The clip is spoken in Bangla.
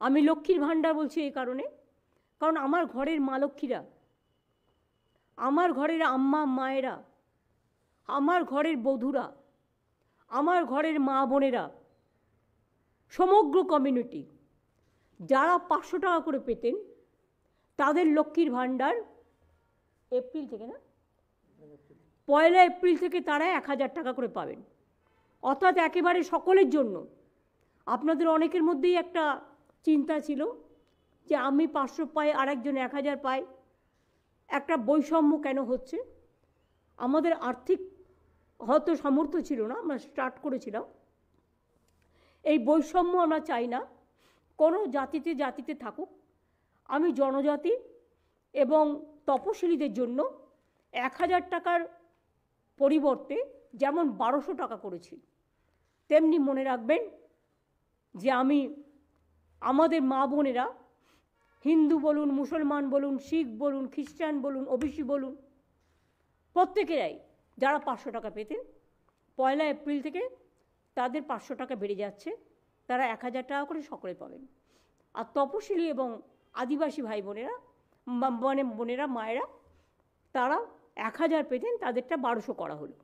আমি লক্ষ্মীর ভাণ্ডার বলছি এই কারণে, কারণ আমার ঘরের মা লক্ষ্মীরা, আমার ঘরের আম্মা মায়েরা, আমার ঘরের বধূরা, আমার ঘরের মা বোনেরা, সমগ্র কমিউনিটি যারা 500 টাকা করে পেতেন, তাদের লক্ষ্মীর ভাণ্ডার এপ্রিল থেকে, না 1 এপ্রিল থেকে তারা 1000 টাকা করে পাবেন। অর্থাৎ একেবারে সকলের জন্য। আপনাদের অনেকের মধ্যেই একটা চিন্তা ছিল যে আমি 500 পাই, আরেকজন 1000 পাই, একটা বৈষম্য কেন হচ্ছে। আমাদের আর্থিক হয়তো সামর্থ্য ছিল না, আমরা স্টার্ট করেছিলাম। এই বৈষম্য আমরা চাই না, কোনো জাতিতে জাতিতে থাকুক। আমি জনজাতি এবং তপশিলীদের জন্য 1000 টাকার পরিবর্তে যেমন 1200 টাকা করেছি, তেমনি মনে রাখবেন যে আমি আমাদের মা বোনেরা, হিন্দু বলুন, মুসলমান বলুন, শিখ বলুন, খ্রিস্টান বলুন, ওবিসি বলুন, প্রত্যেকেরাই যারা 500 টাকা পেতেন, 1 এপ্রিল থেকে তাদের 500 টাকা বেড়ে যাচ্ছে, তারা 1000 টাকা করে সকলে পাবেন। আর তপশিলি এবং আদিবাসী ভাই বোনেরা, মানে বোনেরা, মায়েরা, তারা 1000 পেতেন, তাদেরটা 1200 করা হলো।